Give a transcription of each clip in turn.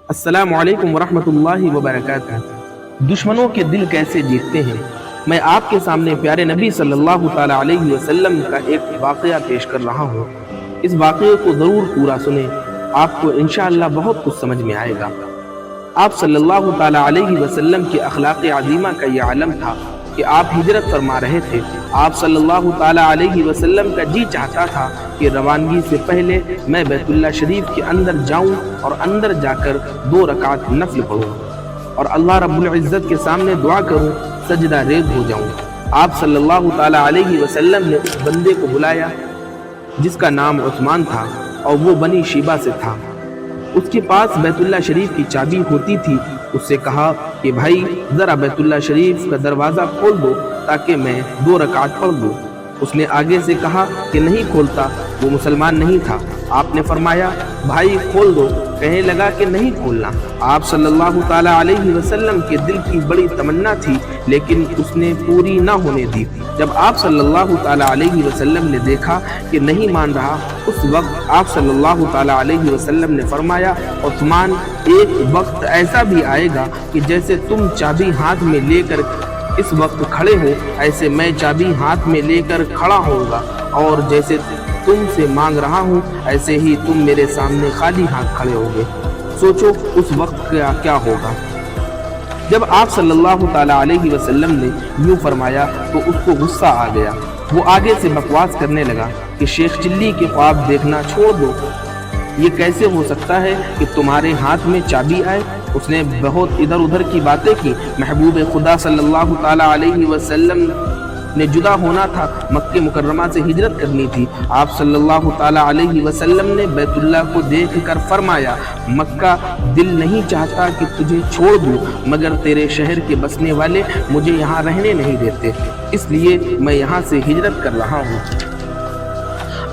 अस्सलामु अलैकुम वरहमतुल्लाहि वबरकातुह। दुश्मनों के दिल कैसे जीतते हैं, मैं आपके सामने प्यारे नबी सल्लल्लाहु ताला अलैहि वसल्लम का एक वाक़या पेश कर रहा हूँ। इस वाक़ये को ज़रूर पूरा सुने, आपको इंशाअल्लाह बहुत कुछ समझ में आएगा। आप सल्लल्लाहु ताला अलैहि वसल्लम के अखलाक़ अज़ीमा का ये आलम था कि आप हिजरत फरमा रहे थे। आप सल्लल्लाहु ताला अलैहि वसल्लम का जी चाहता था कि रवानगी से पहले मैं बैतुल्लाह शरीफ के अंदर जाऊं और अंदर जाकर 2 रकात नफल पढ़ूं और अल्लाह रब्बुल इज़्ज़त के सामने दुआ करूं, सजदा रेज़ हो जाऊं। आप सल्लल्लाहु ताला अलैहि वसल्लम ने उस बंदे को बुलाया जिसका नाम उस्मान था और वो बनी शीबा से था। उसके पास बैतुल्लाह शरीफ की चाबी होती थी। उससे कहा कि भाई ज़रा बैतुल्लाह शरीफ का दरवाज़ा खोल दो ताकि मैं 2 रकात पढ़ दूँ। उसने आगे से कहा कि नहीं खोलता, वो मुसलमान नहीं था। आपने फरमाया भाई खोल दो, कहने लगा कि नहीं खोलना। आप सल्लल्लाहु ताला अलैहि वसल्लम के दिल की बड़ी तमन्ना थी लेकिन उसने पूरी ना होने दी। जब आप सल्लल्लाहु ताला अलैहि वसल्लम ने देखा कि नहीं मान रहा, उस वक्त आप सल्लल्लाहु ताला अलैहि वसल्लम ने फरमाया उस्मान, एक वक्त ऐसा भी आएगा कि जैसे तुम चाबी हाथ में लेकर इस वक्त खड़े हो, ऐसे मैं चाबी हाथ में लेकर खड़ा होऊंगा और जैसे तुमसे मांग रहा हूँ ऐसे ही तुम मेरे सामने खाली हाथ खड़े होगे। सोचो उस वक्त क्या होगा। जब आप सल्लल्लाहु ताला अलैहि वसल्लम ने यूँ फरमाया तो उसको गुस्सा आ गया। वो आगे से बकवास करने लगा कि शेख चिल्ली के ख्वाब देखना छोड़ दो, ये कैसे हो सकता है कि तुम्हारे हाथ में चाबी आए। उसने बहुत इधर उधर की बातें की। महबूब खुदा सल्लल्लाहु ताला अलैहि वसल्लम ने जुदा होना था, मक्के मुकर्रमा से हिजरत करनी थी। आप सल्लल्लाहु ताला अलैहि वसल्लम ने बैतुल्लाह को देखकर फरमाया मक्का दिल नहीं चाहता कि तुझे छोड़ दूँ, मगर तेरे शहर के बसने वाले मुझे यहाँ रहने नहीं देते, इसलिए मैं यहाँ से हिजरत कर रहा हूँ।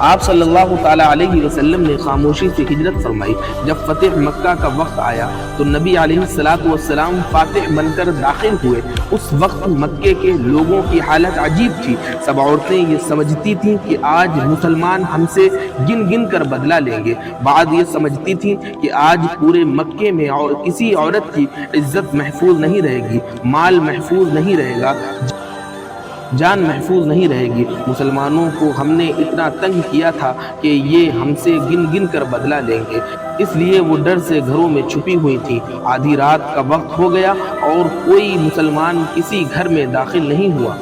आप सल्लल्लाहु ताला अलैहि वसल्लम ने खामोशी से हिजरत फरमाई। जब फतेह मक्का का वक्त आया तो नबी अलैहिस्सलातु वस्सलाम फातिह बनकर दाखिल हुए। उस वक्त मक्के के लोगों की हालत अजीब थी। सब औरतें ये समझती थीं कि आज मुसलमान हमसे गिन गिन कर बदला लेंगे। बाद ये समझती थीं कि आज पूरे मक्के में और किसी औरत की इज्जत महफूज नहीं रहेगी, माल महफूज नहीं रहेगा, जान महफूज नहीं रहेगी। मुसलमानों को हमने इतना तंग किया था कि ये हमसे गिन गिन कर बदला लेंगे, इसलिए वो डर से घरों में छुपी हुई थी। आधी रात का वक्त हो गया और कोई मुसलमान किसी घर में दाखिल नहीं हुआ।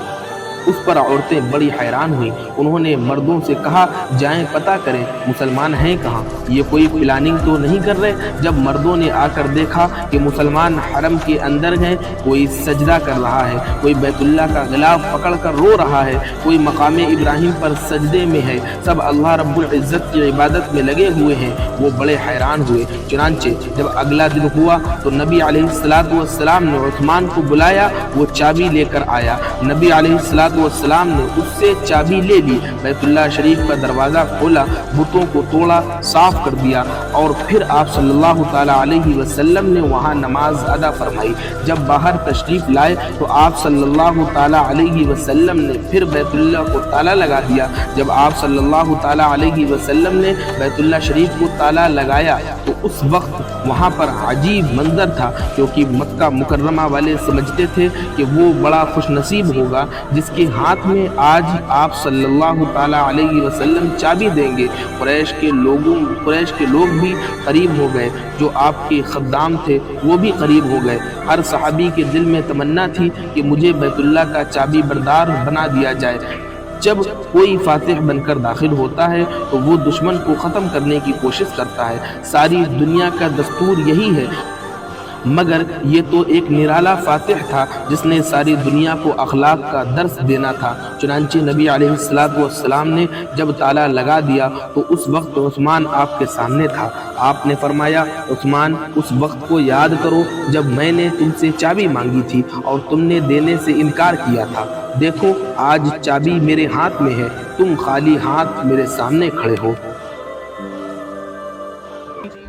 उस पर औरतें बड़ी हैरान हुई। उन्होंने मर्दों से कहा जाएं पता करें मुसलमान हैं कहाँ, ये कोई प्लानिंग तो नहीं कर रहे। जब मर्दों ने आकर देखा कि मुसलमान हरम के अंदर हैं, कोई सजदा कर रहा है, कोई बैतुल्लाह का गिलाफ पकड़ कर रो रहा है, कोई मकामे इब्राहिम पर सजदे में है, सब अल्लाह रब्बुल इज़्ज़त की इबादत में लगे हुए हैं, वो बड़े हैरान हुए। चुनांचे जब अगला दिन हुआ तो नबी अलैहिस्सलातु वस्सलाम ने उस्मान को बुलाया। वो चाबी लेकर आया। नबी अलैहिस्सलातु वस्सलाम ने उससे चाबी ले ली, बैतुल्लाह शरीफ का दरवाज़ा खोला, बुतों को तोड़ा, साफ कर दिया और फिर आप सल्लल्लाहु ताला अलैहि वसल्लम ने वहाँ नमाज अदा फरमाई। जब बाहर तशरीफ लाए तो आप सल्लल्लाहु ताला अलैहि वसल्लम ने फिर बैतुल्लाह को ताला लगा दिया। जब आप सल्लल्लाहु ताला अलैहि वसल्लम ने बैतुल्लाह शरीफ को ताला लगाया तो उस वक्त वहाँ पर अजीब मंजर था, क्योंकि मक्का मुकर्रमा वाले समझते थे कि वो बड़ा खुशनसीब होगा जिसके हाथ में आज आप सल्लल्लाहु ताला अलैहि वसल्लम चाबी देंगे। कुरैश के लोग भी करीब हो गए, जो आपके खद्दाम थे वो भी करीब हो गए। हर सहाबी के दिल में तमन्ना थी कि मुझे बैतुल्लाह का चाबी बरदार बना दिया जाए। जब कोई फातिह बनकर दाखिल होता है तो वो दुश्मन को ख़त्म करने की कोशिश करता है। सारी दुनिया का दस्तूर यही है, मगर ये तो एक निराला फातिह था जिसने सारी दुनिया को अखलाक का दर्स देना था। चुनांचे नबी अलैहिस्सलातु वस्सलाम ने जब ताला लगा दिया तो उस वक्त उस्मान आपके सामने था। आपने फरमाया उस्मान, उस वक्त को याद करो जब मैंने तुमसे चाबी मांगी थी और तुमने देने से इनकार किया था। देखो आज चाबी मेरे हाथ में है, तुम खाली हाथ मेरे सामने खड़े हो।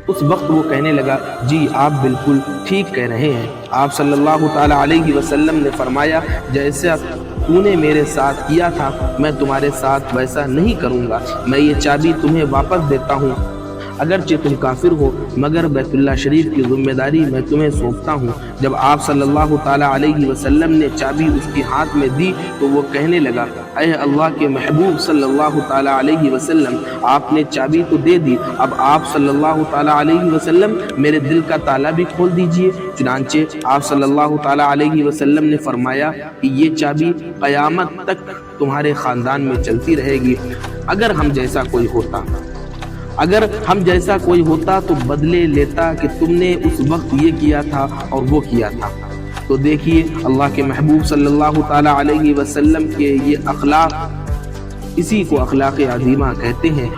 उस वक्त वो कहने लगा जी आप बिल्कुल ठीक कह रहे हैं। आप सल्लल्लाहु ताला अलैहि वसल्लम ने फरमाया जैसा तूने मेरे साथ किया था मैं तुम्हारे साथ वैसा नहीं करूँगा, मैं ये चाबी तुम्हें वापस देता हूँ। اگرچہ تم کافر ہو مگر بیت اللہ شریف کی ذمہ داری میں تمہیں سونپتا ہوں۔ جب آپ صلی اللہ تعالیٰ علیہ وسلم نے چابی اس کے ہاتھ میں دی تو وہ کہنے لگا، اے اللہ کے محبوب صلی اللہ تعالیٰ علیہ وسلم، آپ نے چابی تو دے دی، اب آپ صلی اللہ تعالیٰ علیہ وسلم میرے دل کا تالا بھی کھول دیجئے۔ چنانچہ آپ صلی اللہ تعالیٰ علیہ وسلم نے فرمایا کہ یہ چابی قیامت تک تمہارے خاندان میں چلتی رہے گی۔ اگر ہم جیسا کوئی ہوتا تو بدلے لیتا کہ تم نے اس وقت یہ کیا تھا اور وہ کیا تھا۔ تو دیکھیے اللہ کے محبوب صلی اللہ تعالیٰ علیہ وسلم کے یہ اخلاق، اسی کو اخلاق عظیمہ کہتے ہیں،